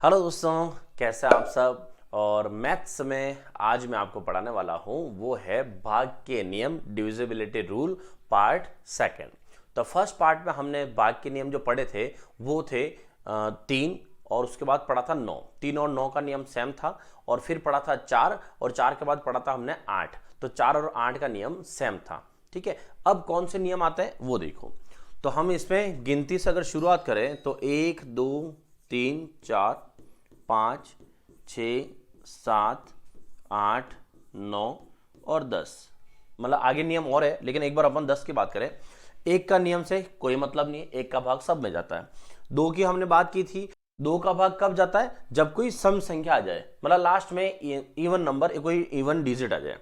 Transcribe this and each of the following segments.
Hello दोस्तों, कैसे हैं आप सब। और मैथ्स में आज मैं आपको पढ़ाने वाला हूं वो है भाग के नियम, डिविजिबिलिटी रूल, पार्ट सेकंड। तो फर्स्ट पार्ट में हमने भाग के नियम जो पढ़े थे वो थे 3 और उसके बाद पढ़ा था 9। 3 और 9 का नियम सेम था। और फिर पढ़ा था 4 और 4 के बाद पढ़ा था हमने 8। तो 4 और 8 का नियम सेम था। ठीक है, अब कौन से नियम आते हैं वो देखो। तो हम इसमें गिनती से अगर शुरुआत करें तो 1 2 3 4 5 6 7 8 9 और 10। मतलब आगे नियम और है, लेकिन एक बार अपन 10 की बात करें। 1 का नियम से कोई मतलब नहीं है, 1 का भाग सब में जाता है। 2 की हमने बात की थी, 2 का भाग कब जाता है? जब कोई सम संख्या आ जाए, मतलब लास्ट में इवन नंबर, कोई इवन डिजिट आ जाए।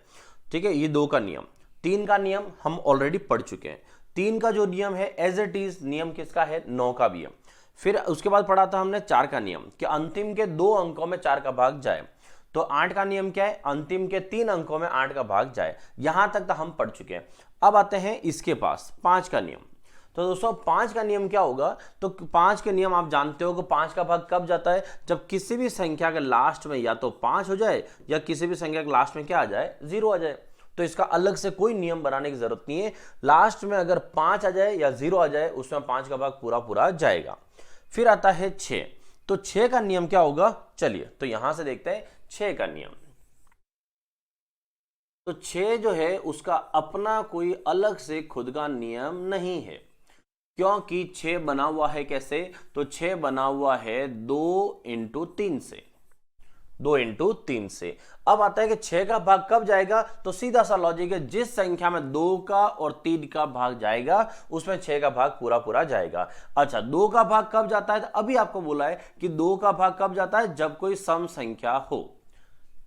ठीक है, ये 2 का नियम। 3 का नियम हम ऑलरेडी पढ़ चुके हैं। 3 का जो नियम है एज इट इज नियम किसका है? 9 का भी है। फिर उसके बाद पढ़ा था हमने 4 का नियम कि अंतिम के 2 अंकों में 4 का भाग जाए। तो 8 का नियम क्या है? अंतिम के 3 अंकों में 8 का भाग जाए। यहां तक तो हम पढ़ चुके हैं। अब आते हैं इसके पास 5 का नियम। तो दोस्तों 5 का नियम क्या होगा? तो 5 के नियम आप जानते हो कि 5 का भाग कब जाता है? जब किसी भी संख्या के लास्ट में या तो 5 हो जाए या किसी भी संख्या के लास्ट में क्या आ जाए? 0 आ जाए। तो इसका अलग से कोई नियम बनाने की जरूरत नहीं है। लास्ट में अगर 5 आ जाए या 0 आ जाए उसमें 5 का भाग पूरा पूरा जाएगा। फिर आता है 6। तो 6 का नियम क्या होगा? चलिए तो यहां से देखते हैं 6 का नियम। तो 6 जो है उसका अपना कोई अलग से खुद का नियम नहीं है, क्योंकि 6 बना हुआ है कैसे? तो 6 बना हुआ है 2 इंटू 3 से। 2 इंटू 3 से। अब आता है कि 6 का भाग कब जाएगा? तो सीधा सा लॉजिक है, जिस संख्या में 2 का और 3 का भाग जाएगा उसमें 6 का भाग पूरा पूरा जाएगा। अच्छा, 2 का भाग कब जाता है? तो अभी आपको बोला है कि 2 का भाग कब जाता है? जब कोई सम संख्या हो।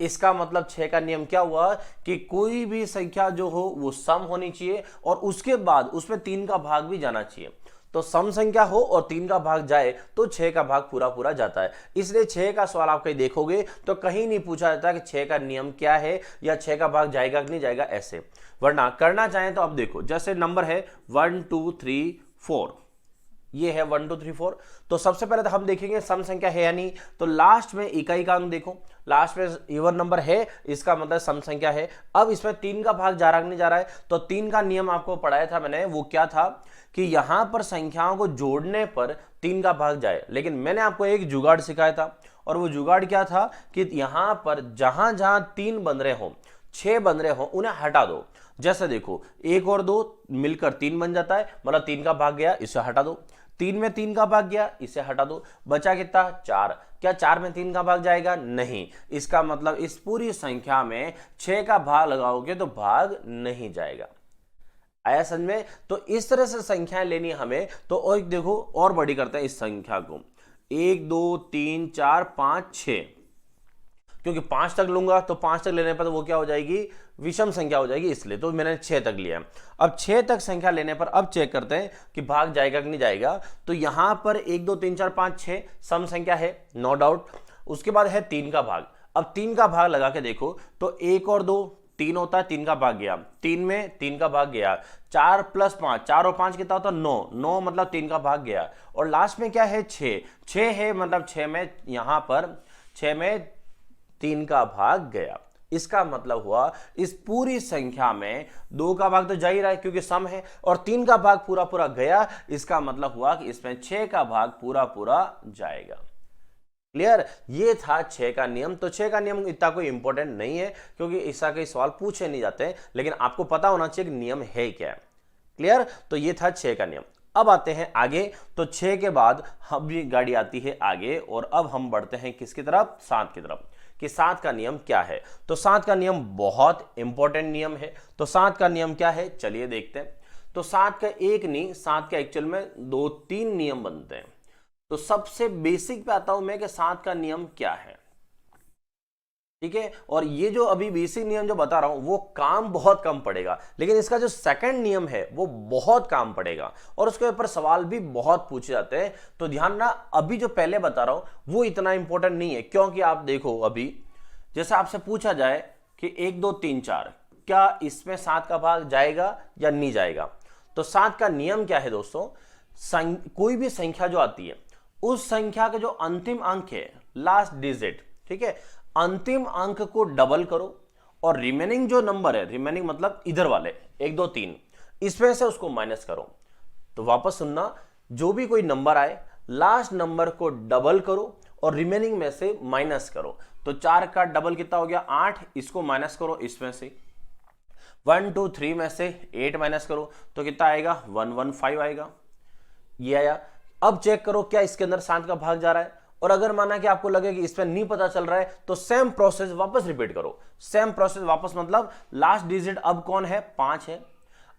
इसका मतलब 6 का नियम क्या हुआ कि कोई भी संख्या जो हो वो सम होनी चाहिए और उसके बाद उसमें 3 का भाग भी जाना चाहिए। तो सम संख्या हो और 3 का भाग जाए तो 6 का भाग पूरा पूरा जाता है। इसलिए 6 का सवाल आप कहीं देखोगे तो कहीं नहीं पूछा जाता कि 6 का नियम क्या है या 6 का भाग जाएगा कि नहीं जाएगा ऐसे। वरना करना चाहें तो अब देखो, जैसे नंबर है 1 2 3 4, ये है 1 2 3 4। तो सबसे पहले तो हम देखेंगे सम संख्या है या नहीं। तो लास्ट में इकाई का अंक देखो, लास्ट में इवन नंबर है, इसका मतलब सम संख्या है। अब इसमें 3 का भाग जा रहा नहीं जा रहा है। तो 3 का नियम आपको पढ़ाया था मैंने, वो क्या था कि यहां पर संख्याओं को जोड़ने पर 3 का भाग जाए। लेकिन मैंने आपको एक जुगाड़ सिखाया था, और वो जुगाड़ क्या था कि यहां पर जहां जहां 3 बन रहे हो, 6 बन रहे हो, उन्हें हटा दो। जैसे देखो 1 और 2 मिलकर 3 बन जाता है, मतलब 3 का भाग गया, इसे हटा दो। 3 में 3 का भाग गया, इसे हटा दो। बचा कितना? 4। क्या 4 में 3 का भाग जाएगा? नहीं। इसका मतलब इस पूरी संख्या में 6 का भाग लगाओगे तो भाग नहीं जाएगा। आया समझ में? तो इस तरह से संख्याएं लेनी हमें। तो और देखो और बड़ी करते हैं इस संख्या को, 1 2 3 4 5 6, क्योंकि 5 तक लूंगा तो 5 तक लेने पर तो वो क्या हो जाएगी? विषम संख्या हो जाएगी, इसलिए तो मैंने 6 तक लिया है। अब 6 तक संख्या लेने पर अब चेक करते हैं कि भाग जाएगा कि नहीं जाएगा। तो यहां पर 1 2 3 4 5 6 सम संख्या है, नो डाउट। उसके बाद है 3 का भाग। अब 3 का भाग लगा के देखो तो 1 और 2 3 होता है, 3 का भाग गया, 3 में 3 का भाग गया, 4 प्लस 5, 4 और 5 कितना होता है? 9, 9 मतलब 3 का भाग गया। और लास्ट में क्या है? 6, 6 है, मतलब 6 में यहां पर 6 में 3 का भाग गया। इसका मतलब हुआ इस पूरी संख्या में 2 का भाग तो जा ही रहा है क्योंकि सम है, और 3 का भाग पूरा पूरा गया। इसका मतलब हुआ कि इसमें 6 का भाग पूरा पूरा जाएगा। क्लियर? ये था 6 का नियम। तो 6 का नियम इतना कोई इंपॉर्टेंट नहीं है क्योंकि इसका कोई सवाल पूछे नहीं जाते, लेकिन आपको पता होना चाहिए कि नियम है क्या। क्लियर? तो ये था 6 का नियम। अब आते हैं आगे। तो 6 के बाद हम भी गाड़ी आती है आगे, और अब हम बढ़ते हैं किसकी तरफ? 7 की तरफ, कि 7 का नियम क्या है। तो 7 का नियम बहुत इंपॉर्टेंट नियम है। तो 7 का नियम क्या है? चलिए देखते हैं। तो 7 का एक नहीं, 7 का एक्चुअल में 2 3 नियम बनते हैं। तो सबसे बेसिक पे आता हूं मैं कि 7 का नियम क्या है। ठीक है, और ये जो अभी बेसिक नियम जो बता रहा हूं वो काम बहुत कम पड़ेगा, लेकिन इसका जो सेकंड नियम है वो बहुत काम पड़ेगा, और उसके ऊपर सवाल भी बहुत पूछे जाते हैं। तो ध्यान ना, अभी जो पहले बता रहा हूं वो इतना इंपॉर्टेंट नहीं है, क्योंकि आप देखो अभी जैसे आपसे पूछा जाए कि 1 2 3 4, क्या इसमें 7 का भाग जाएगा या नहीं जाएगा? तो 7 का नियम क्या है दोस्तों? कोई भी संख्या जो आती है उस संख्या के जो अंतिम अंक है लास्ट डिजिट, ठीक है, अंतिम अंक को डबल करो और रिमेनिंग जो नंबर है, रिमेनिंग मतलब इधर वाले 1 2 3, इसमें से उसको माइनस करो। तो वापस सुनना, जो भी कोई नंबर आए लास्ट नंबर को डबल करो और रिमेनिंग में से माइनस करो। तो 4 का डबल कितना हो गया 8, इसको माइनस करो इसमें से। 1 2 3 में से 8 माइनस करो तो कितना आएगा 115 आएगा, ये आया। अब चेक करो क्या इसके अंदर 7 का भाग जा रहा है, और अगर माना कि आपको लगे कि इसमें नहीं पता चल रहा है तो सेम प्रोसेस वापस रिपीट करो। सेम प्रोसेस वापस मतलब लास्ट डिजिट अब कौन है 5 है।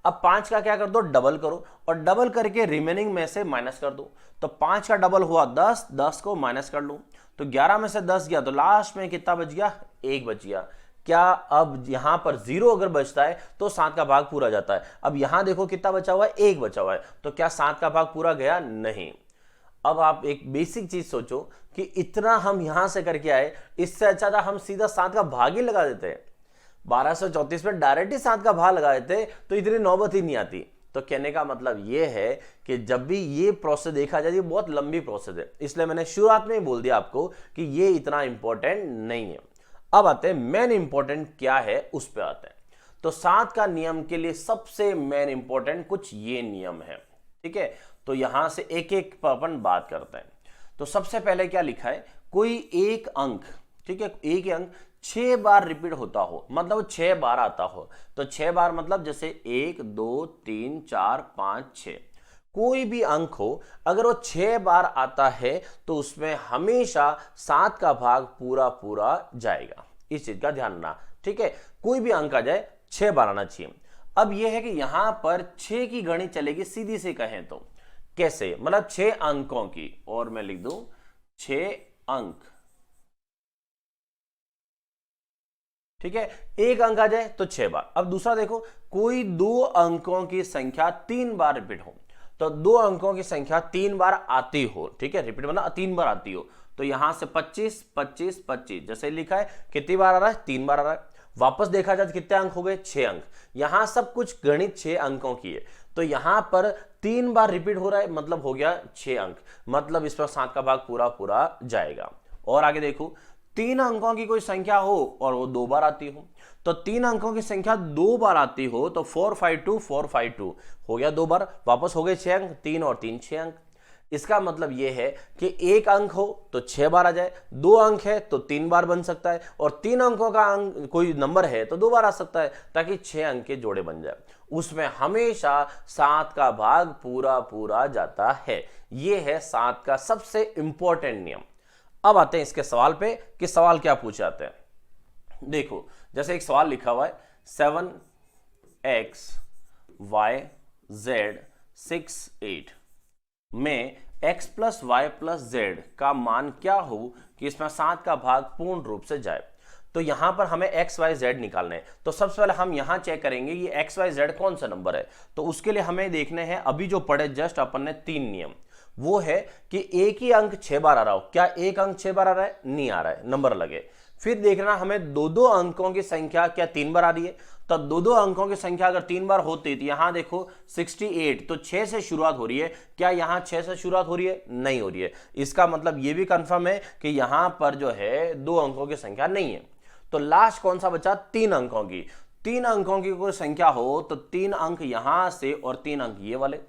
अब 5 का क्या कर दो डबल करो और डबल करके रिमेनिंग में से माइनस कर दो। तो 5 का डबल हुआ 10, 10 को माइनस कर लो तो 11 में से 10 गया तो लास्ट में कितना बच गया 1 बच गया। क्या अब यहां पर 0 अगर बचता है तो 7 का भाग पूरा जाता है। अब यहां देखो कितना बचा हुआ है 1 बचा हुआ है, तो क्या 7 का भाग पूरा गया नहीं। अब आप एक बेसिक चीज सोचो कि इतना हम यहां से करके आए, इससे अच्छा था हम सीधा 7 का भाग ही लगा देते हैं। 1234 में डायरेक्ट ही 7 का भाग लगा देते तो इतनी नौबत ही नहीं आती। तो कहने का मतलब ये है कि जब भी ये प्रोसेस देखा जाए ये बहुत लंबी प्रोसेस है, इसलिए मैंने शुरुआत में ही बोल दिया आपको कि ये इतना इंपॉर्टेंट नहीं है। अब आते हैं मेन इंपॉर्टेंट क्या है उस पर आते हैं। तो 7 का नियम के लिए सबसे मेन इंपॉर्टेंट कुछ ये नियम है, ठीक है। तो यहां से एक एक पर अपन बात करते हैं। तो सबसे पहले क्या लिखा है, कोई एक अंक, ठीक है, एक ही अंक 6 बार रिपीट होता हो, मतलब 6 बार आता हो। तो 6 बार मतलब जैसे 1 2 3 4 5 6, कोई भी अंक हो अगर वो 6 बार आता है तो उसमें हमेशा 7 का भाग पूरा पूरा जाएगा। इस चीज का ध्यान रखना, ठीक है। कोई भी अंक आ जाए 6 बार आना चाहिए। अब यह है कि यहां पर 6 की गणित चलेगी, सीधी से कहें तो कैसे, मतलब 6 अंकों की, और मैं लिख दूं 6 अंक, ठीक है। एक अंक आ जाए तो 6 बार। अब दूसरा देखो, कोई 2 अंकों की संख्या 3 बार रिपीट हो, तो 2 अंकों की संख्या 3 बार आती हो, ठीक है, रिपीट मतलब 3 बार आती हो। तो यहां से 25 25 25 जैसे लिखा है, कितनी बार आ रहा है 3 बार आ रहा है। वापस देखा जाए तो कितने अंक हो गए 6 अंक। यहां सब कुछ गणित 6 अंकों की है, तो यहां पर 3 बार रिपीट हो रहा है मतलब हो गया 6 अंक, मतलब इस पर 7 का भाग पूरा पूरा जाएगा। और आगे देखो, 3 अंकों की कोई संख्या हो और वो 2 बार आती हो, तो 3 अंकों की संख्या 2 बार आती हो तो 452 452 हो गया 2 बार, वापस हो गए 6 अंक, 3 और 3 6 अंक। इसका मतलब यह है कि एक अंक हो तो 6 बार आ जाए, 2 अंक है तो 3 बार बन सकता है, और 3 अंकों का अंक कोई नंबर है तो 2 बार आ सकता है, ताकि 6 अंक के जोड़े बन जाए। उसमें हमेशा 7 का भाग पूरा पूरा जाता है। यह है 7 का सबसे इंपॉर्टेंट नियम। अब आते हैं इसके सवाल पे कि सवाल क्या पूछे जाते हैं। देखो, जैसे एक सवाल लिखा हुआ है 7x y z 6 8 में x plus Y plus Z का मान क्या हो कि इसमें 7 का भाग पूर्ण रूप से जाए। तो यहां पर हमें x y z निकालना है। तो सबसे पहले हम यहां चेक करेंगे ये x y z कौन सा नंबर है। तो उसके लिए हमें देखने हैं, अभी जो पढ़े जस्ट अपन ने 3 नियम, वो है कि एक ही अंक 6 बार आ रहा हो। क्या एक अंक 6 बार आ रहा है? नहीं आ रहा है, नंबर लगे। फिर देखना हमें 2 अंकों की संख्या क्या 3 बार आ रही है। तो 2 अंकों की संख्या अगर 3 बार होती तो यहां देखो 68, तो 6 से शुरुआत हो रही है। क्या यहां 6 से शुरुआत हो रही है? नहीं हो रही है। इसका मतलब यह भी कंफर्म है कि यहां पर जो है 2 अंकों की संख्या नहीं है। तो लास्ट कौन सा बचा? 3 अंकों की। 3 अंकों की कोई संख्या हो तो 3 अंक यहां से और 3 अंक ये वाले।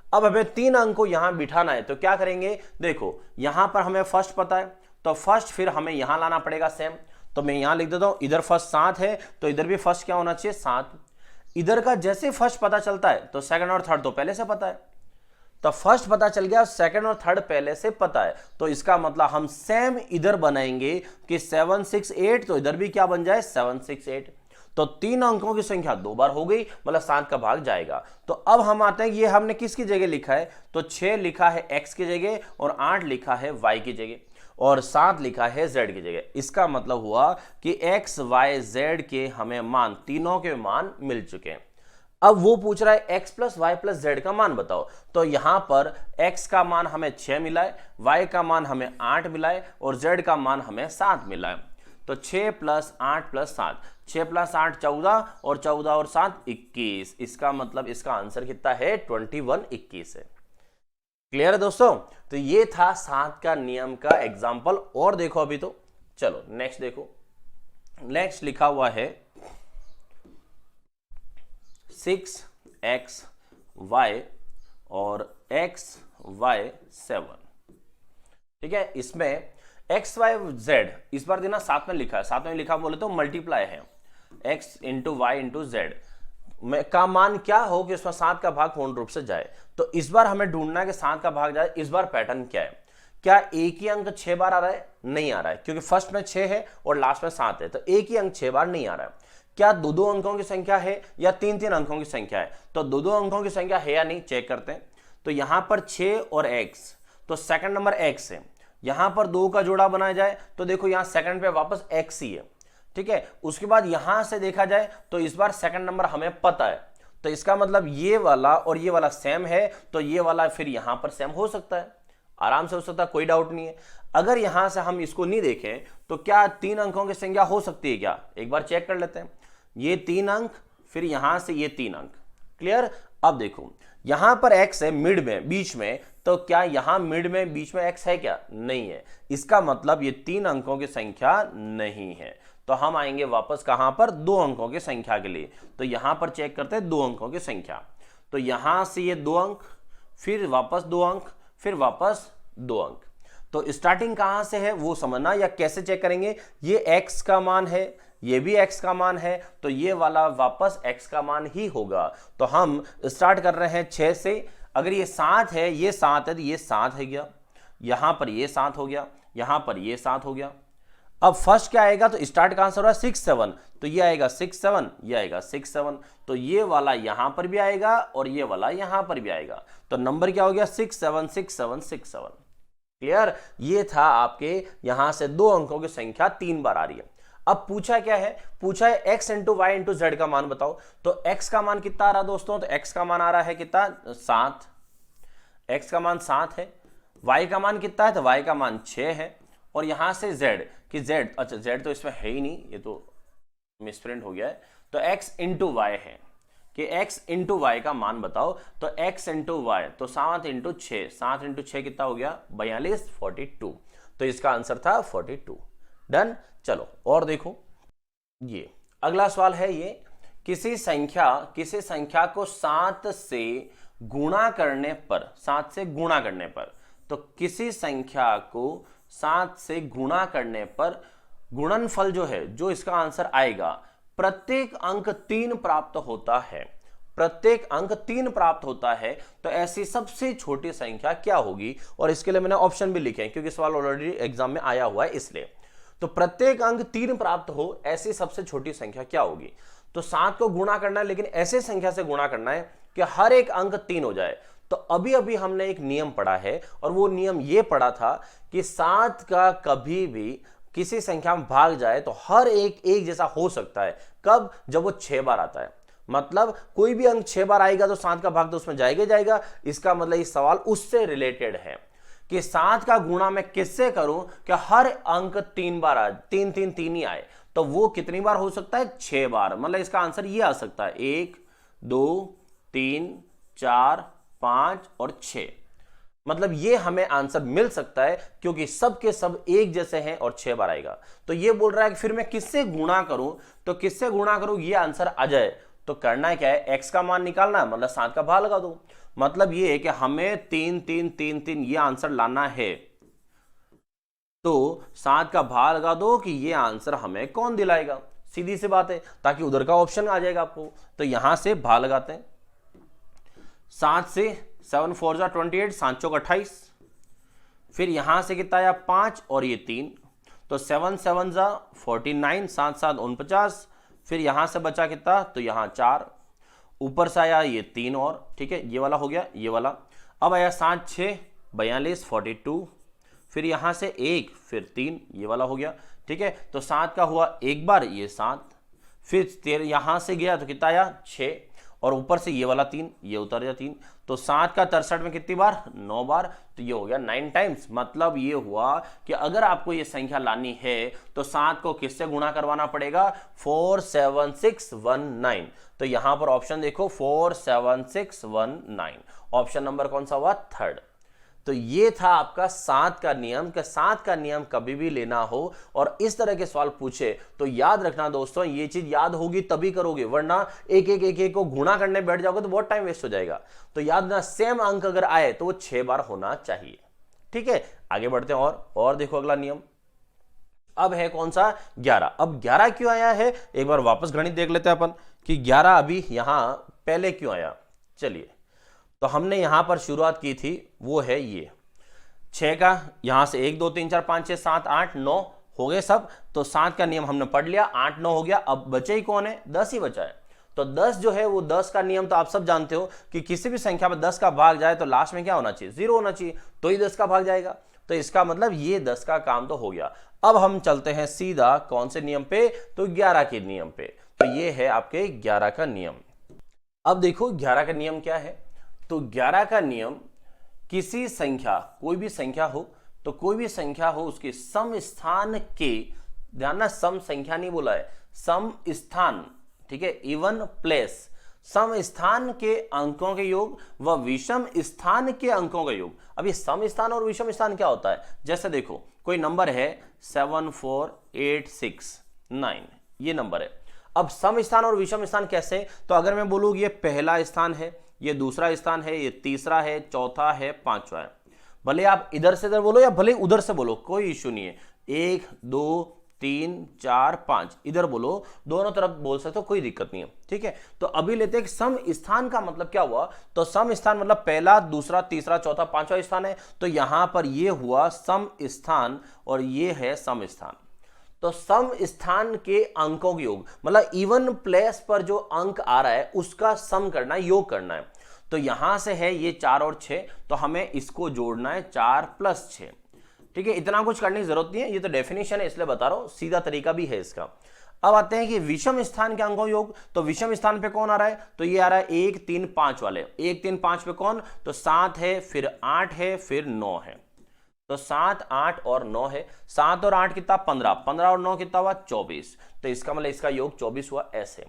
अब हमें 3 अंक को यहां बिठाना है, तो क्या करेंगे? देखो यहां पर हमें फर्स्ट पता है, तो फर्स्ट फिर हमें यहां लाना पड़ेगा सेम। तो मैं यहां लिख देता हूं, इधर फर्स्ट 7 है तो इधर भी फर्स्ट क्या होना चाहिए? 7। इधर का जैसे फर्स्ट पता चलता है तो सेकंड और थर्ड तो पहले से पता है। तो फर्स्ट पता चल गया, सेकंड और थर्ड पहले से पता है। तो इसका मतलब हम सेम इधर बनाएंगे कि 7 6 8, तो इधर भी क्या बन जाए? 7 6 8। तो 3 अंकों की संख्या 2 बार हो गई, मतलब 7 का भाग जाएगा। तो अब हम आते हैं, ये हमने किसकी जगह लिखा है? तो 6 लिखा है x की जगह और 8 लिखा है y की जगह और 7 लिखा है z की जगह। इसका मतलब हुआ कि x y z के हमें मान, तीनों के मान मिल चुके हैं। अब वो पूछ रहा है x plus Y plus Z का मान बताओ। तो यहां पर x का मान हमें 6 मिला है, y का मान हमें 8 मिला है और z का मान हमें 7 मिला है। तो 6 प्लस 8 प्लस 7, 6 प्लस 8 14 और 14 और 7 21। इसका मतलब इसका आंसर कितना है? 21 21 है। क्लियर है दोस्तों? तो ये था 7 का नियम का एग्जाम्पल। और देखो अभी तो, चलो नेक्स्ट देखो। नेक्स्ट लिखा हुआ है 6xy और xy7। ठीक है, इसमें एक्स वाई जेड इस बार देना साथ में लिखा है, साथ में लिखा बोले तो मल्टीप्लाई है, x into Y into Z का मान क्या हो कि उसमें 7 का भाग पूर्ण रूप से जाए। तो इस बार हमें ढूंढना है कि 7 का भाग जाए। इस बार पैटर्न क्या है? क्या एक ही अंक 6 बार आ रहा है? नहीं आ रहा है, क्योंकि फर्स्ट में 6 है और लास्ट में 7 है, तो एक ही अंक 6 बार नहीं आ रहा है। क्या दो दो अंकों की संख्या है या तीन तीन अंकों की संख्या है? तो दो दो अंकों की संख्या है या नहीं चेक करते हैं। तो यहां पर 6 और x, तो सेकंड नंबर x है। यहां पर 2 का जोड़ा बनाया जाए तो देखो यहां सेकंड पे वापस x ही है। ठीक है, उसके बाद यहां से देखा जाए तो इस बार सेकंड नंबर हमें पता है, तो इसका मतलब ये वाला और ये वाला सेम है, तो ये वाला फिर यहां पर सेम हो सकता है, आराम से हो सकता है, कोई डाउट नहीं है। अगर यहां से हम इसको नहीं देखें तो क्या 3 अंकों की संख्या हो सकती है क्या? एक बार चेक कर लेते हैं। ये 3 अंक, फिर यहां से ये 3 अंक। क्लियर? अब देखो यहां पर x है मिड में, बीच में, तो क्या यहां मिड में बीच में x है क्या? नहीं है। इसका मतलब ये 3 अंकों की संख्या नहीं है। तो हम आएंगे वापस कहां पर? 2 अंकों की संख्या के लिए। तो यहां पर चेक करते हैं 2 अंकों की संख्या। तो यहां से ये 2 अंक, फिर वापस 2 अंक, फिर वापस 2 अंक। तो स्टार्टिंग कहां से है वो समझना, या कैसे चेक करेंगे? ये x का मान है, ये भी x का मान है, तो ये वाला वापस x का मान ही होगा। तो हम स्टार्ट कर रहे हैं 6 से। अगर ये 7 है, ये 7 है, तो ये 7 है गया, यहां पर ये 7 हो गया, यहां पर ये 7 हो गया। अब फर्स्ट क्या आएगा? तो स्टार्ट कहां से हो रहा है? 6 7, तो ये आएगा 6 7, ये आएगा 6 7, तो ये वाला यहां पर भी आएगा और ये वाला यहां पर भी आएगा। तो नंबर क्या हो गया? 6 7 6 7 6 7। क्लियर? ये था आपके यहां से 2 अंकों की संख्या 3 बार आ रही है। अब पूछा क्या है? पूछा है x into Y into Z का मान बताओ। तो x का मान कितना आ रहा है दोस्तों? तो x का मान आ रहा है कितना? 7। x का मान 7 है। y का मान कितना है? तो y का मान 6 है। और यहां से z कि z, अच्छा z तो इसमें है ही नहीं, ये तो मिसप्रिंट हो गया है। तो x इंटू वाई है कि x इंटू वाई का मान बताओ। तो x इंटू वाई, तो 7 इंटू 6, 7 इंटू 6 कितना हो गया? 42, 42। तो इसका आंसर था 42। डन। चलो और देखो, ये अगला सवाल है, ये किसी संख्या को 7 से गुणा करने पर, 7 से गुणा करने पर, तो किसी संख्या को 7 से गुणा करने पर गुणनफल जो है, जो इसका आंसर आएगा, प्रत्येक अंक 3 प्राप्त होता है। प्रत्येक अंक 3 प्राप्त होता है, तो ऐसी सबसे छोटी संख्या क्या होगी? और इसके लिए मैंने ऑप्शन भी लिखे हैं क्योंकि सवाल ऑलरेडी एग्जाम में आया हुआ है, इसलिए। तो प्रत्येक अंक 3 प्राप्त हो, ऐसी सबसे छोटी संख्या क्या होगी? तो 7 को गुणा करना है, लेकिन ऐसे संख्या से गुणा करना है कि हर एक अंक 3 हो जाए। तो अभी अभी हमने एक नियम पढ़ा है, और वो नियम ये पढ़ा था कि 7 का कभी भी किसी संख्या में भाग जाए तो हर एक जैसा हो सकता है। कब? जब वो 6 बार आता है। मतलब कोई भी अंक 6 बार आएगा तो 7 का भाग तो उसमें जाएगा जाएगा। इसका मतलब ये सवाल उससे रिलेटेड है कि 7 का गुणा मैं किससे करूं कि हर अंक 3 बार आए, 3 3 3 ही आए। तो वो कितनी बार हो सकता है? 6 बार। मतलब इसका आंसर ये आ सकता है 1 2 3 4 5 और 6। मतलब ये हमें आंसर मिल सकता है क्योंकि सब के सब एक जैसे हैं और 6 बार आएगा। तो ये बोल रहा है कि फिर मैं किससे गुणा करूं, तो किससे गुणा करूं ये आंसर आ जाए। तो करना है क्या है? x का मान निकालना है, मतलब 7 का भाग लगा दो। मतलब ये है कि हमें 3 3 3 3 ये आंसर लाना है। तो 7 का भाग लगा दो कि ये आंसर हमें कौन दिलाएगा। सीधी सी बात है, ताकि उधर का ऑप्शन आ जाएगा आपको। तो यहां से भाग लगाते हैं। 7 से 7 4 जा 28, 7 चौक 28। फिर यहां से कितना आया? 5 और ये 3, तो 7 7 जा 49, 7 7 49। फिर यहां से बचा कितना? तो यहां 4, ऊपर से आया ये 3 और, ठीक है, ये वाला हो गया, ये वाला। अब आया 7 6 42 42, फिर यहां से 1, फिर 3, ये वाला हो गया, ठीक है। तो 7 का हुआ एक बार, ये 7, फिर यहां से गया तो कितना आया? 6, और ऊपर से ये वाला 3, ये उतर गया 3। तो 7 का 63 में कितनी बार? 9 बार। तो ये हो गया 9 टाइम्स। मतलब ये हुआ कि अगर आपको ये संख्या लानी है तो 7 को किससे गुणा करवाना पड़ेगा? 4 7 6 1 9। तो यहां पर ऑप्शन देखो 4 7 6 1 9। ऑप्शन नंबर कौन सा हुआ? थर्ड। तो ये था आपका 7 का नियम। कि 7 का नियम कभी भी लेना हो और इस तरह के सवाल पूछे तो याद रखना दोस्तों, ये चीज याद होगी तभी करोगे, वरना एक एक एक एक को गुणा करने बैठ जाओगे तो बहुत टाइम वेस्ट हो जाएगा। तो याद रखना, सेम अंक अगर आए तो वो 6 बार होना चाहिए। ठीक है, आगे बढ़ते हैं और देखो अगला नियम अब है कौन सा, 11। अब 11 क्यों आया है, एक बार वापस गणित देख लेते हैं अपन कि 11 अभी यहां पहले क्यों आया। चलिए, तो हमने यहां पर शुरुआत की थी, वो है ये 6 का, यहां से 1 2 3 4 5 6 7 8 9 हो गए सब। तो 7 का नियम हमने पढ़ लिया, 8 9 हो गया। अब बचे ही कौन है, 10 ही बचा है। तो 10 जो है वो 10 का नियम तो आप सब जानते हो कि किसी भी संख्या में 10 का भाग जाए तो लास्ट में क्या होना चाहिए, 0 होना चाहिए, तो ही 10 का भाग जाएगा। तो इसका मतलब ये 10 का काम तो हो गया। अब हम चलते हैं सीधा कौन से नियम पे, तो 11 के नियम पे। तो ये है आपके 11 का नियम। अब देखो 11 का नियम क्या है, तो 11 का नियम किसी संख्या, कोई भी संख्या हो, तो कोई भी संख्या हो उसके सम स्थान के, ध्यान ना सम संख्या नहीं बोला है, सम स्थान, ठीक है, इवन प्लेस, सम स्थान के अंकों के योग व विषम स्थान के अंकों का योग। अब ये सम स्थान और विषम स्थान क्या होता है, जैसे देखो कोई नंबर है 7 4 8 6 9, ये नंबर है। अब सम स्थान और विषम स्थान कैसे, तो अगर मैं बोलूँ ये पहला स्थान है, ये दूसरा स्थान है, ये तीसरा है, चौथा है, पांचवा है, भले आप इधर से इधर बोलो या भले उधर से बोलो, कोई इश्यू नहीं है। 1 2 3 4 5 इधर बोलो, दोनों तरफ बोल सकते हो, कोई दिक्कत नहीं है। ठीक है, तो अभी लेते हैं सम स्थान का मतलब क्या हुआ, तो सम स्थान मतलब पहला दूसरा तीसरा चौथा पांचवा स्थान है, तो यहां पर ये हुआ सम स्थान और ये है सम स्थान। तो सम स्थान के अंकों के योग मतलब इवन प्लेस पर जो अंक आ रहा है उसका सम करना है, योग करना है। तो यहां से है ये 4 और 6, तो हमें इसको जोड़ना है 4 + 6। ठीक है, इतना कुछ करने की जरूरत नहीं है, ये तो डेफिनेशन है इसलिए बता रहा हूं, सीधा तरीका भी है इसका। अब आते हैं कि विषम स्थान के अंकों योग, तो विषम स्थान पे कौन आ रहा है, तो ये आ रहा है 1 3 5 वाले। 1 3 5 पे कौन, तो 7 है, फिर 8 है, फिर 9 है। तो 7 8 और 9 है, 7 और 8 कितना 15, 15 और 9 कितना हुआ 24। तो इसका मतलब इसका योग 24 हुआ ऐसे।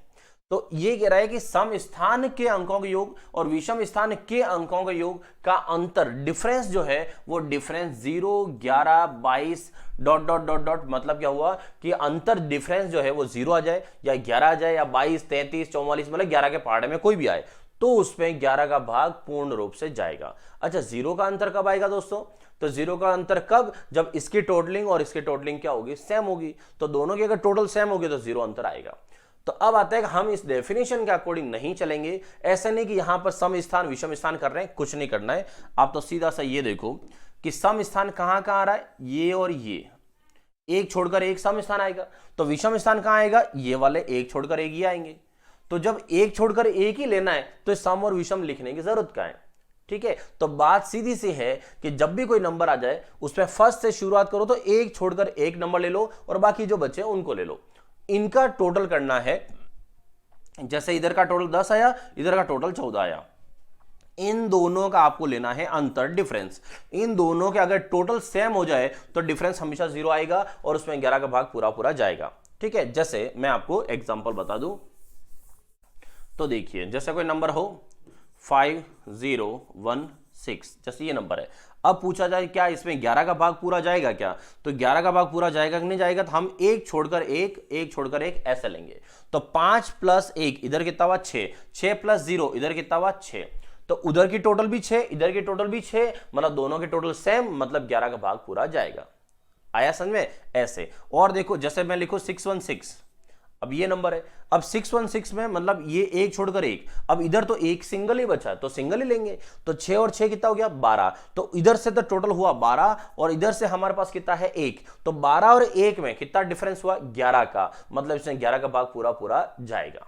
तो ये कह रहा है कि सम स्थान के अंकों के योग और विषम स्थान के अंकों के योग का अंतर, डिफरेंस जो है वो difference 0 11 22 dot dot dot dot, मतलब क्या हुआ कि अंतर डिफरेंस जो है वो 0 आ जाए या 11 आ जाए या 22 33 44, मतलब 11 के पहाड़े में कोई भी आए तो उसमें 11 का भाग पूर्ण रूप से जाएगा। अच्छा, 0 का अंतर कब आएगा दोस्तों, तो 0 का अंतर कब, जब इसकी टोटलिंग और इसकी टोटलिंग क्या होगी, सेम होगी। तो दोनों की अगर टोटल सेम होगी तो 0 अंतर आएगा। तो अब आता है कि हम इस डेफिनेशन के अकॉर्डिंग नहीं चलेंगे। ऐसा नहीं कि यहां पर सम स्थान विषम स्थान कर रहे हैं, कुछ नहीं करना है। आप तो सीधा सा ये देखो कि सम स्थान कहां कहां आ रहा है, ये और ये, एक छोड़कर एक सम स्थान आएगा। तो विषम स्थान कहां आएगा, ये वाले एक छोड़कर एक ही आएंगे। तो जब एक छोड़कर एक ही लेना है तो सम और विषम लिखने की जरूरत क्या है। ठीक है, तो बात सीधी सी है कि जब भी कोई नंबर आ जाए उसमें फर्स्ट से शुरुआत करो, तो एक छोड़कर एक नंबर ले लो और बाकी जो बचे उनको ले लो। इनका टोटल करना है, जैसे इधर का टोटल 10 आया, इधर का टोटल 14 आया, इन दोनों का आपको लेना है अंतर, डिफरेंस। इन दोनों के अगर टोटल सेम हो जाए तो डिफरेंस हमेशा 0 आएगा और उसमें 11 का भाग पूरा पूरा जाएगा। ठीक है, जैसे मैं आपको एग्जांपल बता दूं, तो देखिए जैसे कोई नंबर हो 5016, जैसे ये नंबर है। अब पूछा जाए क्या इसमें 11 का भाग पूरा जाएगा क्या, तो 11 का भाग पूरा जाएगा कि नहीं जाएगा, तो हम एक छोड़कर एक छोड़कर एक ऐसे लेंगे। तो 5 + 1 इधर कितना हुआ 6, 6 + 0 इधर कितना हुआ 6, तो उधर की टोटल भी 6 इधर की टोटल भी 6, मतलब दोनों के टोटल सेम, मतलब 11 का भाग पूरा जाएगा। आया समझ में, ऐसे। और देखो जैसे मैं लिखूं 616, अब ये नंबर है, अब 616 में मतलब ये एक छोड़कर एक, अब इधर तो एक सिंगल ही बचा है तो सिंगल ही लेंगे। तो 6 और 6 कितना हो गया 12, तो इधर से तो टोटल हुआ 12 और इधर से हमारे पास कितना है 1, तो 12 और 1 में कितना डिफरेंस हुआ 11 का, मतलब इसमें 11 का भाग पूरा पूरा जाएगा।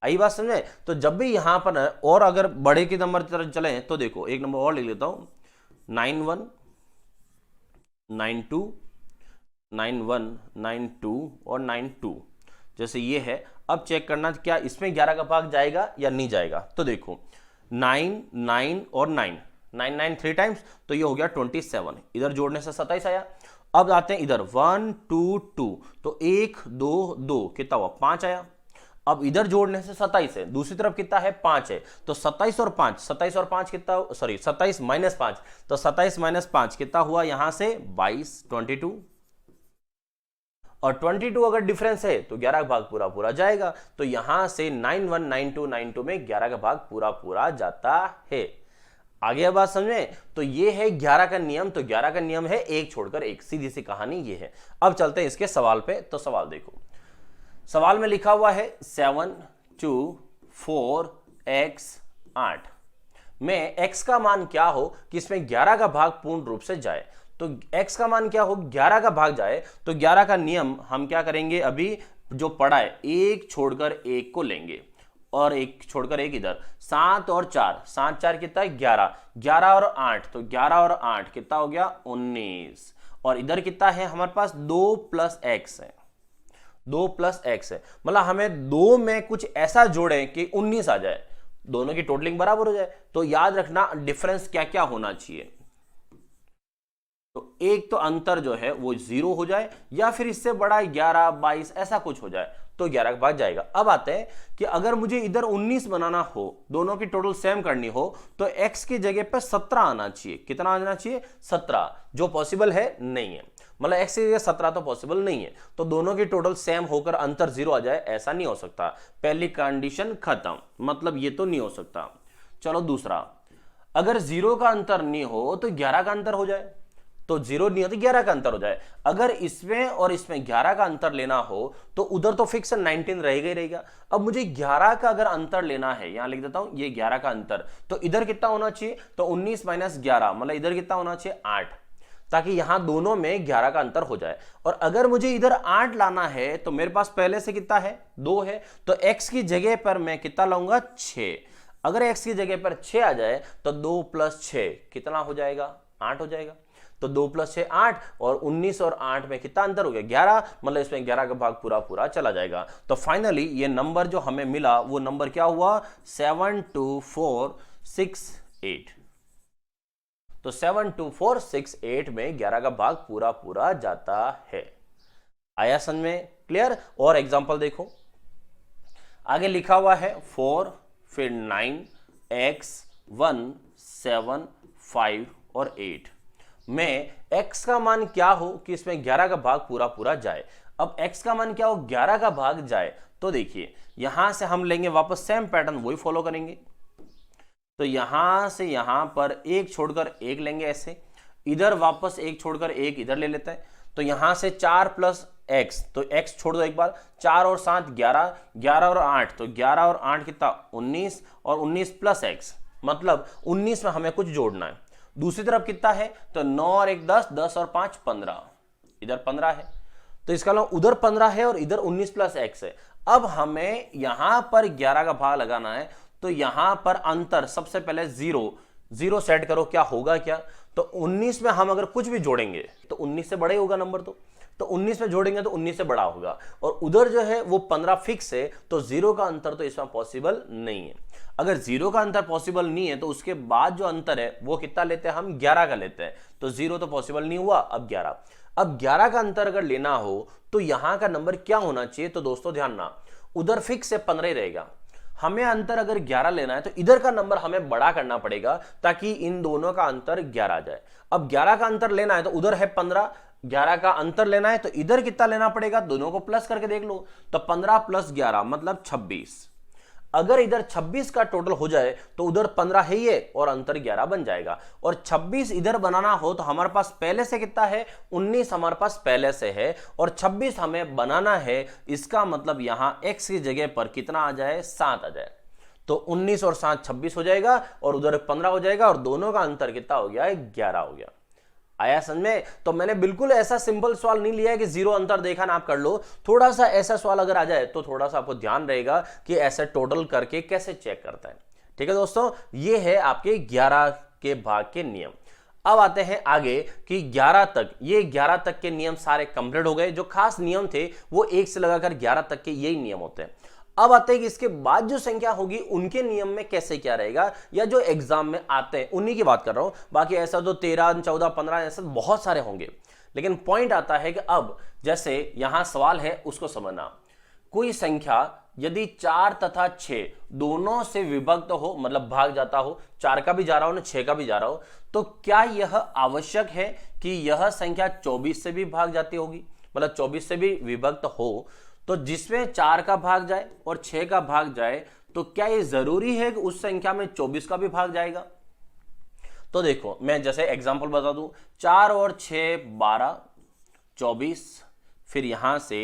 आई बात समझे। तो जब भी यहां पर और अगर बड़े के नंबर की तरफ चले तो देखो एक नंबर और लिख लेता हूं, 91 92 91 92 और 92, जैसे ये है। अब चेक करना क्या इसमें 11 का भाग जाएगा या नहीं जाएगा, तो देखो 9 9 और 9 9 9 3 टाइम्स, तो ये हो गया 27, इधर जोड़ने से 27 आया। अब आते हैं इधर 1 2 2, तो 1 2 2 कितना हुआ 5 आया। अब इधर जोड़ने से 27 है, दूसरी तरफ कितना है 5 है, तो 27 और 5 कितना, सॉरी 27 माइनस 5, तो 27 माइनस 5 कितना हुआ यहां से 22, 22, और 22 अगर डिफरेंस है तो 11 का भाग पूरा पूरा जाएगा, तो यहां से 919292 में 11 का भाग पूरा पूरा जाता है। आगे बात समझे, तो ये है 11 का नियम, तो 11 का नियम है एक छोड़कर एक, सीधी सी कहानी ये है। अब चलते हैं इसके सवाल पे, तो सवाल देखो, सवाल में लिखा हुआ है 7 2 4 x 8 में x का मान क्या हो कि इसमें 11 का भाग पूर्ण रूप से जाए, तो x का मान क्या हो 11 का भाग जाए, तो 11 का नियम हम क्या करेंगे, अभी जो पढ़ा है एक छोड़कर एक को लेंगे और एक छोड़कर एक इधर, 7 और 4, 7 4 कितना है 11, 11 और 8, तो 11 और 8 कितना हो गया 19, और इधर कितना है हमारे पास 2 प्लस एक्स है, 2 प्लस एक्स है, मतलब हमें 2 में कुछ ऐसा जोड़े कि 19 आ जाए, दोनों की टोटलिंग बराबर हो जाए। तो याद रखना डिफरेंस क्या क्या होना चाहिए, तो एक तो अंतर जो है वो 0 हो जाए या फिर इससे बड़ा 11 22 ऐसा कुछ हो जाए, तो 11 के बाद जाएगा। अब आते हैं कि अगर मुझे इधर 19 बनाना हो, दोनों की टोटल सेम करनी हो, तो x की जगह पर 17 आना चाहिए, कितना आना चाहिए 17, जो पॉसिबल है नहीं है, मतलब x की जगह 17 तो पॉसिबल नहीं है, तो दोनों की टोटल सेम होकर अंतर 0 आ जाए, ऐसा नहीं हो सकता, पहली कंडीशन खत्म, मतलब ये तो नहीं हो सकता। चलो दूसरा, अगर 0 का अंतर नहीं हो तो 11 का अंतर हो जाए, तो 0 नहीं हो तो 11 का अंतर हो जाए, अगर इसमें और इसमें 11 का अंतर लेना हो तो उधर तो फिक्स 19 रहेगा ही रहेगा। अब मुझे 11 का अगर अंतर लेना है, यहां लिख देता हूं ये 11 का अंतर, तो इधर कितना होना चाहिए, तो 19 माइनस 11, मतलब इधर कितना होना चाहिए 8, ताकि यहां दोनों में 11 का अंतर हो जाए। और अगर मुझे इधर 8 लाना है तो मेरे पास पहले से कितना है 2 है, तो x की जगह पर मैं कितना लाऊंगा 6, अगर x की जगह पर 6 आ जाए तो 2 प्लस 6 कितना हो जाएगा 8 हो जाएगा, तो 2 प्लस 6 8, और 19 और 8 में कितना अंतर हो गया 11, मतलब इसमें 11 का भाग पूरा पूरा चला जाएगा। तो फाइनली ये नंबर जो हमें मिला वो नंबर क्या हुआ 72468, तो 72468 में 11 का भाग पूरा पूरा जाता है। आया समझ में, क्लियर। और एग्जांपल देखो, आगे लिखा हुआ है 4 फिर 9 x 1 7 5 और 8 में x का मान क्या हो कि इसमें 11 का भाग पूरा पूरा जाए। अब x का मान क्या हो 11 का भाग जाए, तो देखिए यहां से हम लेंगे वापस सेम पैटर्न वही फॉलो करेंगे, तो यहां से यहां पर एक छोड़कर एक लेंगे ऐसे, इधर वापस एक छोड़कर एक इधर ले लेते हैं, तो यहां से 4 प्लस x, तो x छोड़ दो एक बार, 4 और 7 11, 11 और 8, तो 11 और 8 कितना 19, और 19 प्लस x, मतलब 19 में हमें कुछ जोड़ना है। दूसरी तरफ कितना है, तो 9 और 1 10, 10 और 5 15, इधर 15 है, तो इसका मतलब उधर 15 है और इधर 19 प्लस x है। अब हमें यहां पर 11 का भाग लगाना है, तो यहां पर अंतर सबसे पहले 0 सेट करो, क्या होगा क्या, तो 19 में हम अगर कुछ भी जोड़ेंगे तो 19 से बड़ा ही होगा नंबर, तो 19 में जोड़ेंगे तो 19 से बड़ा होगा, और उधर जो है वो 15 फिक्स है, तो 0 का अंतर तो इसमें पॉसिबल नहीं है। अगर 0 का अंतर पॉसिबल नहीं है तो उसके बाद जो अंतर है वो कितना लेते हैं हम 11 का लेते हैं, तो 0 तो पॉसिबल नहीं हुआ, अब 11। अब 11 का अंतर अगर लेना हो तो यहां का नंबर क्या होना चाहिए, तो दोस्तों ध्यान ना, उधर फिक्स है 15 ही रहेगा, हमें अंतर अगर 11 लेना है तो इधर का नंबर हमें बड़ा करना पड़ेगा ताकि इन दोनों का अंतर 11 आ जाए। अब 11 का अंतर लेना है तो उधर है 15, 11 का अंतर लेना है तो इधर कितना लेना पड़ेगा, दोनों को प्लस करके देख लो, तो 15 प्लस 11 मतलब 26, अगर इधर 26 का टोटल हो जाए तो उधर 15 है ये और अंतर 11 बन जाएगा, और 26 इधर बनाना हो तो हमारे पास पहले से कितना है 19 हमारे पास पहले से है, और 26 हमें बनाना है, इसका मतलब यहां x की जगह पर कितना आ जाए 7 आ जाए, तो 19 और 7 26 हो जाएगा और उधर 15 हो जाएगा, और दोनों का अंतर कितना हो गया 11 हो गया। आया समझ में। तो मैंने बिल्कुल ऐसा सिंपल सवाल नहीं लिया है कि 0 अंतर देखा ना आप कर लो, थोड़ा सा ऐसा सवाल अगर आ जाए तो थोड़ा सा आपको ध्यान रहेगा कि ऐसे टोटल करके कैसे चेक करता है। ठीक है दोस्तों, ये है आपके 11 के भाग के नियम। अब आते हैं आगे कि 11 तक, ये 11 तक के नियम सारे कंप्लीट हो गए, जो खास नियम थे वो 1 से लगाकर 11 तक के यही नियम होते हैं। अब आते हैं कि इसके बाद जो संख्या होगी उनके नियम में कैसे क्या रहेगा, या जो एग्जाम में आते हैं उन्हीं की बात कर रहा हूं, बाकी ऐसा तो 13 14 15 ऐसे बहुत सारे होंगे, लेकिन पॉइंट आता है कि अब जैसे यहां सवाल है उसको समझना कोई संख्या यदि 4 तथा 6 दोनों से विभक्त हो, मतलब भाग जाता हो, 4 का भी जा रहा हो ना 6 का भी जा रहा हो, तो क्या यह आवश्यक है कि यह संख्या 24 से भी भाग जाती होगी, मतलब 24 से भी विभक्त हो, तो जिसमें 4 का भाग जाए और 6 का भाग जाए, तो क्या यह जरूरी है कि उस संख्या में 24 का भी भाग जाएगा? तो देखो मैं जैसे एग्जांपल बता दूं, 4 और 6 12, 24, फिर यहां से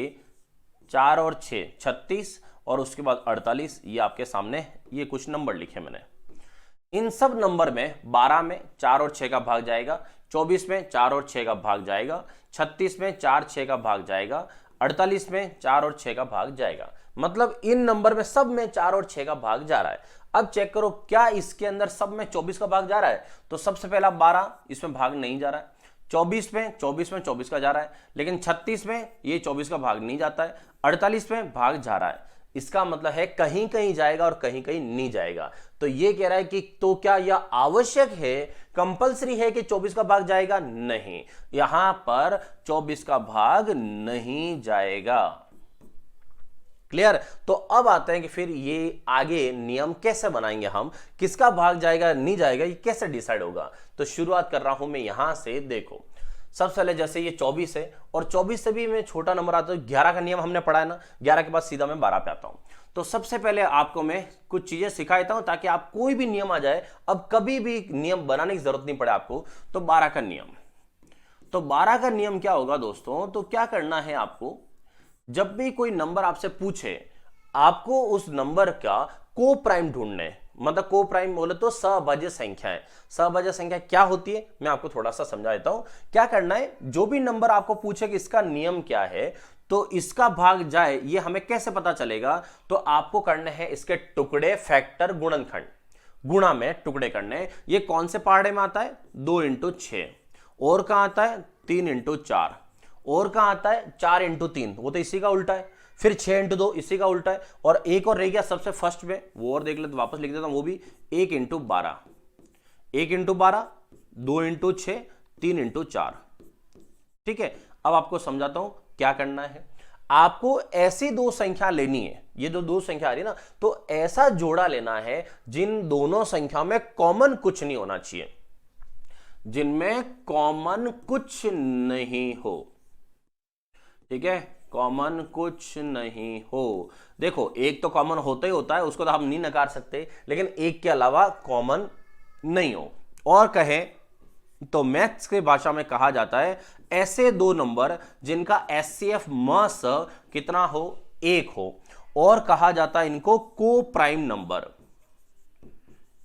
4 और 6 36 और उसके बाद 48। ये आपके सामने ये कुछ नंबर लिखे मैंने। इन सब नंबर में 12 में 4 और 6 का भाग जाएगा, 24 में 4 और 6 का भाग जाएगा, 36 में 4 6 का भाग जाएगा, 48 में 4 और 6 का भाग जाएगा। मतलब इन नंबर में सब में 4 और 6 का भाग जा रहा है। अब चेक करो क्या इसके अंदर सब में 24 का भाग जा रहा है? तो सबसे पहला 12 इसमें भाग नहीं जा रहा है, 24 में 24 का जा रहा है, लेकिन 36 में ये 24 का भाग नहीं जाता है, 48 में भाग जा रहा है। इसका मतलब है कहीं कहीं जाएगा और कहीं कहीं नहीं जाएगा। तो ये कह रहा है कि तो क्या यह आवश्यक है, कंपलसरी है कि 24 का भाग जाएगा? नहीं, यहां पर 24 का भाग नहीं जाएगा। क्लियर? तो अब आते हैं कि फिर ये आगे नियम कैसे बनाएंगे हम, किसका भाग जाएगा नहीं जाएगा, ये कैसे डिसाइड होगा। तो शुरुआत कर रहा हूं मैं यहां से। देखो सबसे पहले जैसे ये 24 है और 24 से भी मैं छोटा नंबर आता है, 11 का नियम हमने पढ़ा है ना, 11 के बाद सीधा मैं 12 पे आता हूं। तो सबसे पहले आपको मैं कुछ चीजें सिखाता हूं ताकि आप कोई भी नियम आ जाए, अब कभी भी नियम बनाने की जरूरत नहीं पड़े आपको। तो 12 का नियम, तो 12 का नियम क्या होगा दोस्तों? तो क्या करना है आपको, जब भी कोई नंबर आपसे पूछे, आपको उस नंबर का को प्राइम ढूंढना है। मतलब को प्राइम बोले तो सहभाज्य संख्याएं। सहभाज्य संख्या क्या होती है मैं आपको थोड़ा सा समझा देता हूं। क्या करना है, जो भी नंबर आपको पूछे कि इसका नियम क्या है, तो इसका भाग जाए, ये हमें कैसे पता चलेगा? तो आपको करने हैं इसके टुकड़े, फैक्टर, गुणनखंड, गुणा में टुकड़े करने। ये कौन से पहाड़े में आता है? 2 × 6। और कहां आता है? 3 × 4। और कहां आता है? 4 × 3, वो तो इसी का उल्टा है। फिर 6 × 2 इसी का उल्टा है। और एक और रह गया सबसे फर्स्ट में, वो और देख ले तो वापस लिख देता हूं, वो भी 1 × 12। 1 × 12, 2 × 6, 3 × 4। ठीक है, अब आपको समझाता हूं क्या करना है। आपको ऐसी दो संख्या लेनी है, ये जो दो संख्या आ रही है ना, तो ऐसा जोड़ा लेना है जिन दोनों संख्या में कॉमन कुछ नहीं होना चाहिए, जिनमें कॉमन कुछ नहीं हो। ठीक है, कॉमन कुछ नहीं हो। देखो एक तो कॉमन होता ही होता है, उसको तो हम नहीं नकार सकते, लेकिन एक के अलावा कॉमन नहीं हो। और कहें तो मैथ्स के भाषा में कहा जाता है ऐसे दो नंबर जिनका एचसीएफ मस कितना हो? 1 हो। और कहा जाता है इनको को प्राइम नंबर।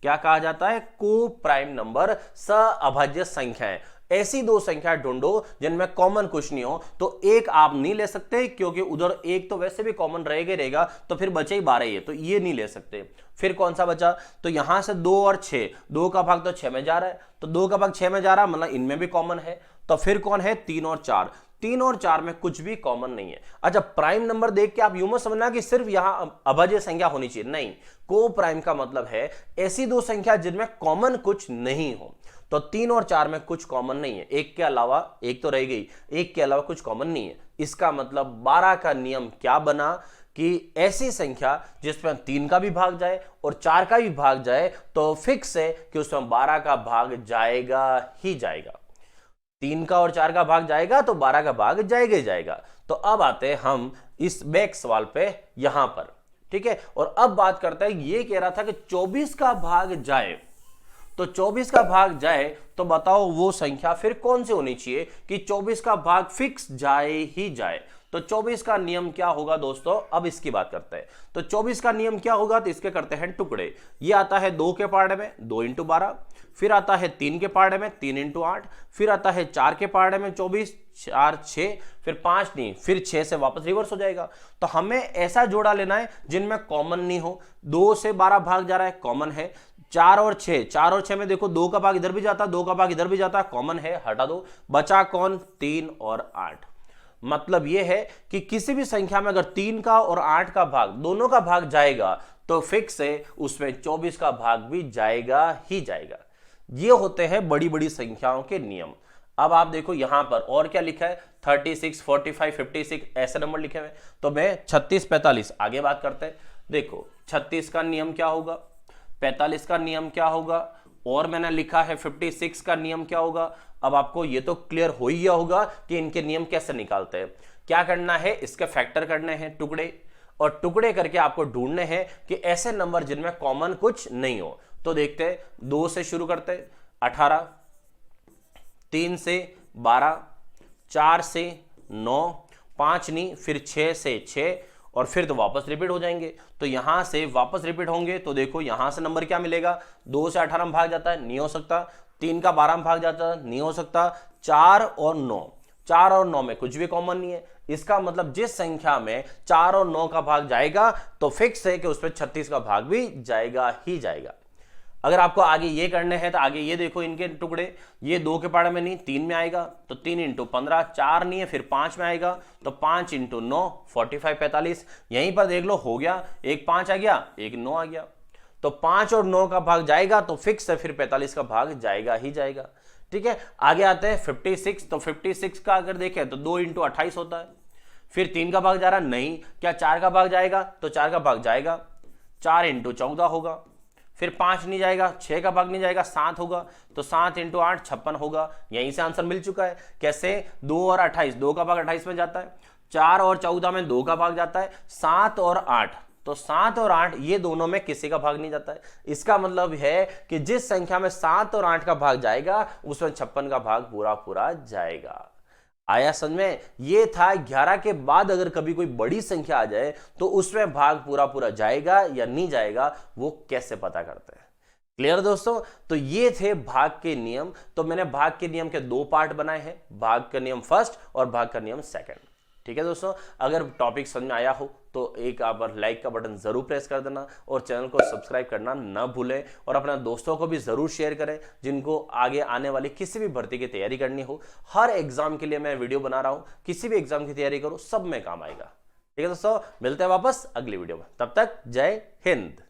क्या कहा जाता है? को प्राइम नंबर, सहअभाज्य संख्याएं। ऐसी दो संख्या ढूंढो जिनमें कॉमन कुछ नहीं हो। तो एक आप नहीं ले सकते क्योंकि उधर एक तो वैसे भी कॉमन रहेगा, तो फिर बचे ही 12 ही, तो ये नहीं ले सकते। फिर कौन सा बचा? तो यहां से 2 और 6, 2 का भाग तो 6 में जा रहा है, तो 2 का भाग 6 में जा रहा है, मतलब इनमें भी कॉमन है। तो फिर कौन है? 3 और 4। 3 और 4 में कुछ भी कॉमन नहीं है। अच्छा, प्राइम नंबर देख के आप यूं मत समझना कि सिर्फ यहां अभाज्य संख्या होनी चाहिए, नहीं। को प्राइम का मतलब है ऐसी दो संख्या जिनमें कॉमन कुछ नहीं हो। तो 3 और 4 में कुछ कॉमन नहीं है, एक के अलावा, एक तो रह गई, एक के अलावा कुछ कॉमन नहीं है। इसका मतलब 12 का नियम क्या बना कि ऐसी संख्या जिसमें 3 का भी भाग जाए और 4 का भी भाग जाए, तो फिक्स है कि उसमें 12 का भाग जाएगा ही जाएगा। 3 का और 4 का भाग जाएगा तो 12 का भाग जाएगा ही जाएगा। तो अब आते हैं हम इस बैक सवाल पे यहां पर। ठीक है, और अब बात करते हैं, ये कह रहा था कि 24 का भाग जाए, तो 24 का भाग जाए तो बताओ वो संख्या फिर कौन सी होनी चाहिए कि 24 का भाग फिक्स जाए ही जाए। तो 24 का नियम क्या होगा दोस्तों? अब इसकी बात करते हैं। तो 24 का नियम क्या होगा? तो इसके करते हैं टुकड़े। ये आता है 2 के पार्ट में 2 × 12, फिर आता है 3 के पार्ट में 3 × 8, फिर आता है 4 के पार्ट में 24, 4 6, फिर 5 नहीं, फिर 6 से वापस रिवर्स हो जाएगा। तो हमें ऐसा जोड़ा लेना है जिनमें कॉमन नहीं हो। 2 से 12 भाग जा रहा है, कॉमन है। 4 और 6, 4 और 6 में देखो 2 का भाग इधर भी जाता, 2 का भाग इधर भी जाता, कॉमन है, हटा दो। बचा कौन? 3 और 8। मतलब यह है कि किसी भी संख्या में अगर 3 का और 8 का भाग, दोनों का भाग जाएगा, तो फिक्स है उसमें 24 का भाग भी जाएगा ही जाएगा। ये होते हैं बड़ी बड़ी संख्याओं के नियम। अब आप देखो यहां पर और क्या लिखा है, 36, 45, 56 ऐसे नंबर लिखे हुए। तो मैं 36, 45 आगे बात करते हैं। देखो 36 का नियम क्या होगा, 45 का नियम क्या होगा, और मैंने लिखा है 56 का नियम क्या होगा। अब आपको ये तो क्लियर हो ही गया होगा कि इनके नियम कैसे निकालते हैं। क्या करना है, इसके फैक्टर करने हैं टुकड़े, और टुकड़े करके आपको ढूंढने हैं कि ऐसे नंबर जिनमें कॉमन कुछ नहीं हो। तो देखते हैं, 2 से शुरू करते हैं 18, 3 से 12, 4 से 9, 5 नहीं, फिर 6 से 6, और फिर तो वापस रिपीट हो जाएंगे। तो यहां से वापस रिपीट होंगे तो देखो यहां से नंबर क्या मिलेगा, 2 से 18 में भाग जाता है, नहीं हो सकता। 3 का 12 में भाग जाता है, नहीं हो सकता। 4 और 9, 4 और 9 में कुछ भी कॉमन नहीं है। इसका मतलब जिस संख्या में 4 और 9 का भाग जाएगा तो फिक्स है कि उसमें 36 का भाग भी जाएगा ही जाएगा। अगर आपको आगे ये करने हैं तो आगे ये देखो इनके टुकड़े, ये 2 के पाड़े में नहीं 3 में आएगा, तो 3 इंटू 15, 4 नहीं है फिर 5 में आएगा, तो 5 इंटू 9 45, 45। यहीं पर देख लो हो गया, एक 5 आ गया, एक 9 आ गया। तो 5 और 9 का भाग जाएगा तो फिक्स है, फिर 45 का भाग जाएगा ही जाएगा। ठीक है, आगे आते हैं 56। तो 56 का अगर देखें तो 2 इंटू 28 होता है। फिर 3 का भाग जा रहा नहीं, क्या 4 का भाग जाएगा, तो 4 का भाग जाएगा, 4 इंटू 14 होगा। फिर 5 नहीं जाएगा, 6 का भाग नहीं जाएगा, 7 होगा, तो 7 इंटू 8 56 होगा। यहीं से आंसर मिल चुका है। कैसे, 2 और 28, 2 का भाग 28 में जाता है, 4 और 14 में 2 का भाग जाता है, 7 और 8, तो 7 और 8 ये दोनों में किसी का भाग नहीं जाता है। इसका मतलब है कि जिस संख्या में 7 और 8 का भाग जाएगा उसमें 56 का भाग पूरा पूरा जाएगा। आया समझ में। ये था 11 के बाद अगर कभी कोई बड़ी संख्या आ जाए तो उसमें भाग पूरा पूरा जाएगा या नहीं जाएगा, वो कैसे पता करते हैं। क्लियर दोस्तों, तो ये थे भाग के नियम। तो मैंने भाग के नियम के 2 पार्ट बनाए हैं, भाग का नियम फर्स्ट और भाग का नियम सेकंड। ठीक है दोस्तों, अगर टॉपिक समझ में आया हो तो एक बार लाइक का बटन जरूर प्रेस कर देना, और चैनल को सब्सक्राइब करना न भूलें, और अपने दोस्तों को भी जरूर शेयर करें जिनको आगे आने वाली किसी भी भर्ती की तैयारी करनी हो। हर एग्जाम के लिए मैं वीडियो बना रहा हूं, किसी भी एग्जाम की तैयारी करो, सब में काम आएगा। ठीक है दोस्तों, मिलते हैं वापस अगली वीडियो में, तब तक जय हिंद।